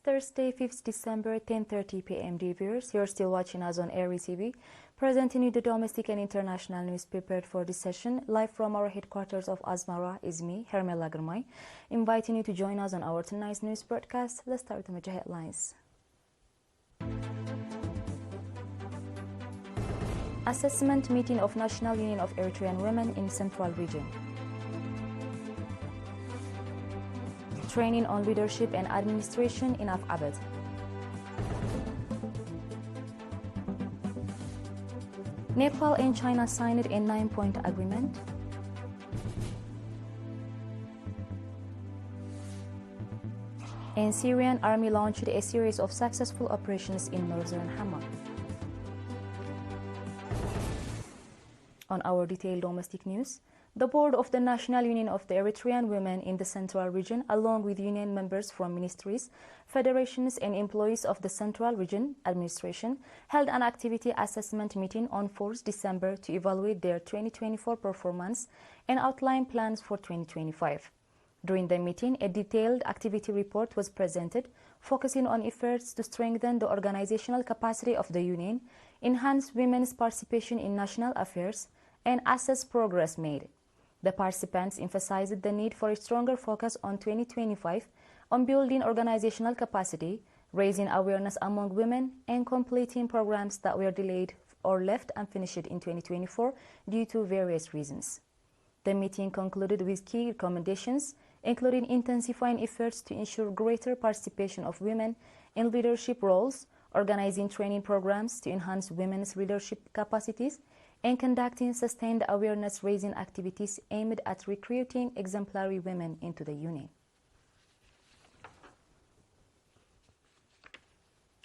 Thursday, 5th December, 10:30 p.m. Dear viewers, you're still watching us on ERi-TV, presenting you the domestic and international news prepared for this session. Live from our headquarters of Asmara is me, Hermela Girmay, inviting you to join us on our tonight's news broadcast. Let's start with the major headlines. Assessment meeting of National Union of Eritrean Women in Central Region. Training on leadership and administration in Afabet. Nepal and China signed a 9-point agreement. And Syrian army launched a series of successful operations in northern Hama. On our detailed domestic news, the board of the National Union of the Eritrean Women in the Central Region, along with union members from ministries, federations and employees of the Central Region Administration, held an activity assessment meeting on 4th December to evaluate their 2024 performance and outline plans for 2025. During the meeting, a detailed activity report was presented, focusing on efforts to strengthen the organizational capacity of the union, enhance women's participation in national affairs, and assess progress made. The participants emphasized the need for a stronger focus on 2025 on building organizational capacity, raising awareness among women, and completing programs that were delayed or left unfinished in 2024 due to various reasons. The meeting concluded with key recommendations, including intensifying efforts to ensure greater participation of women in leadership roles, organizing training programs to enhance women's leadership capacities, and conducting sustained awareness-raising activities aimed at recruiting exemplary women into the union.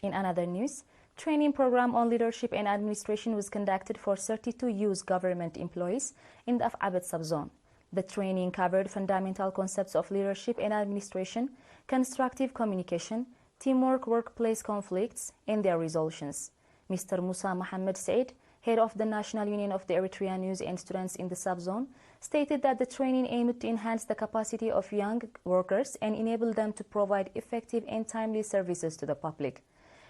In another news, training program on leadership and administration was conducted for 32 youth government employees in the Afabet subzone. The training covered fundamental concepts of leadership and administration, constructive communication, teamwork, workplace conflicts, and their resolutions. Mr. Musa Mohammed Said, head of the National Union of the Eritrean Youth and Students in the subzone, stated that the training aimed to enhance the capacity of young workers and enable them to provide effective and timely services to the public.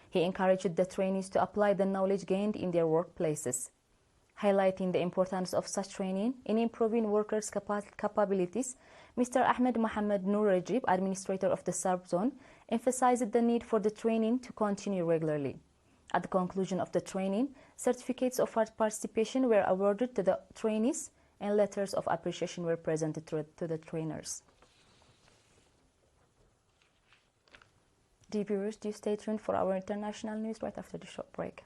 He encouraged the trainees to apply the knowledge gained in their workplaces. Highlighting the importance of such training in improving workers' capabilities, Mr. Ahmed Mohammed Nur Rajib, administrator of the subzone, emphasized the need for the training to continue regularly. At the conclusion of the training, certificates of participation were awarded to the trainees and letters of appreciation were presented to the trainers. Dear viewers, do stay tuned for our international news right after the short break.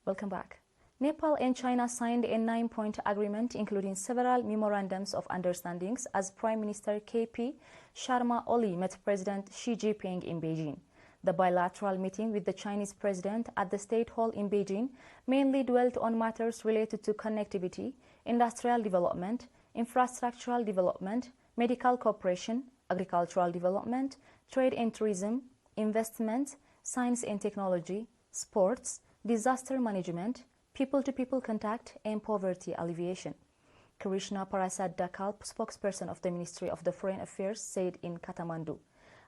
Welcome back. Nepal and China signed a 9-point agreement, including several memorandums of understandings, as Prime Minister KP Sharma Oli met President Xi Jinping in Beijing. The bilateral meeting with the Chinese president at the State Hall in Beijing mainly dwelt on matters related to connectivity, industrial development, infrastructural development, medical cooperation, agricultural development, trade and tourism, investment, science and technology, sports, disaster management, people-to-people contact, and poverty alleviation. Krishna Parasad Dakal, spokesperson of the Ministry of the Foreign Affairs, said in Kathmandu.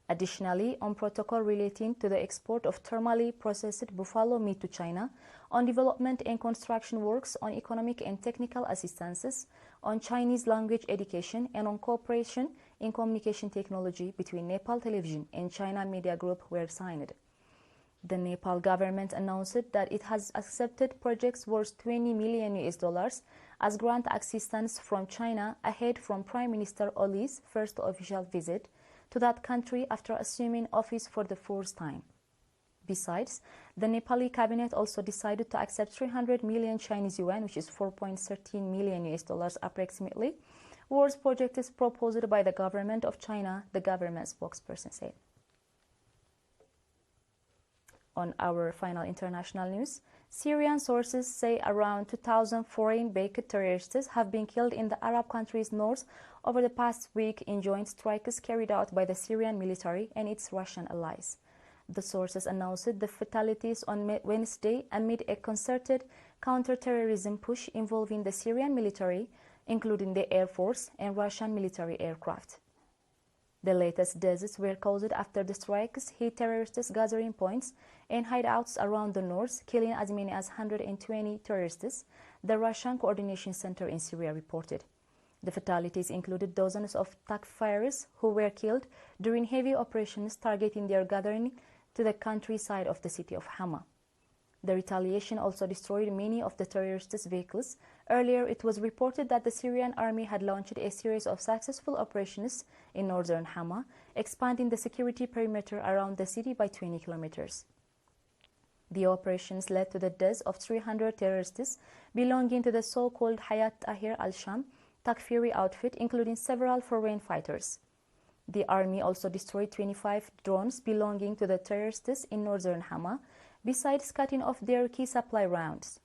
Additionally, on protocol relating to the export of thermally processed buffalo meat to China, on development and construction works, on economic and technical assistances, on Chinese language education, and on cooperation in communication technology between Nepal Television and China Media Group were signed. The Nepal government announced that it has accepted projects worth $20 million as grant assistance from China ahead from Prime Minister Oli's first official visit to that country after assuming office for the first time. Besides, the Nepali cabinet also decided to accept 300 million Chinese yuan, which is $4.13 million approximately, worth projects proposed by the government of China, the government spokesperson said. On our final international news, Syrian sources say around 2,000 foreign-based terrorists have been killed in the Arab country's north over the past week in joint strikes carried out by the Syrian military and its Russian allies. The sources announced the fatalities on Wednesday amid a concerted counter-terrorism push involving the Syrian military, including the Air Force and Russian military aircraft. The latest deaths were caused after the strikes hit terrorists' gathering points and hideouts around the north, killing as many as 120 terrorists, the Russian Coordination Center in Syria reported. The fatalities included dozens of takfirists who were killed during heavy operations targeting their gathering to the countryside of the city of Hama. The retaliation also destroyed many of the terrorists' vehicles. Earlier, it was reported that the Syrian army had launched a series of successful operations in northern Hama, expanding the security perimeter around the city by 20 kilometers. The operations led to the deaths of 300 terrorists belonging to the so-called Hayat Tahrir al-Sham Takfiri outfit, including several foreign fighters. The army also destroyed 25 drones belonging to the terrorists in northern Hama, besides cutting off their key supply routes.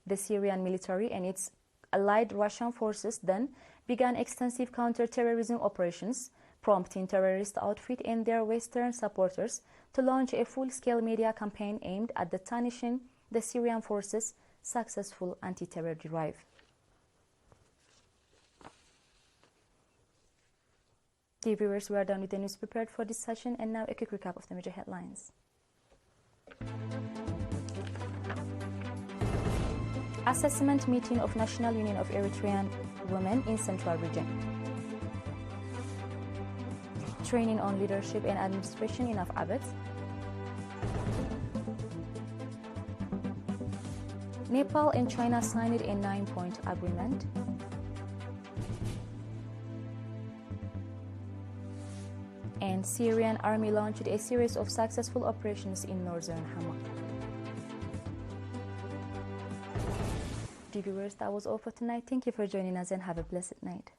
The Syrian military and its allied Russian forces then began extensive counter-terrorism operations, prompting terrorist outfit and their Western supporters to launch a full-scale media campaign aimed at tarnishing the Syrian forces' successful anti-terror drive. Dear viewers, we are done with the news prepared for this session, and now a quick recap of the major headlines. Assessment meeting of National Union of Eritrean Women in Central Region. Training on leadership and administration in Afabet. Nepal and China signed a 9-point agreement. And Syrian army launched a series of successful operations in northern Hama. Dear viewers, that was all for tonight. Thank you for joining us and have a blessed night.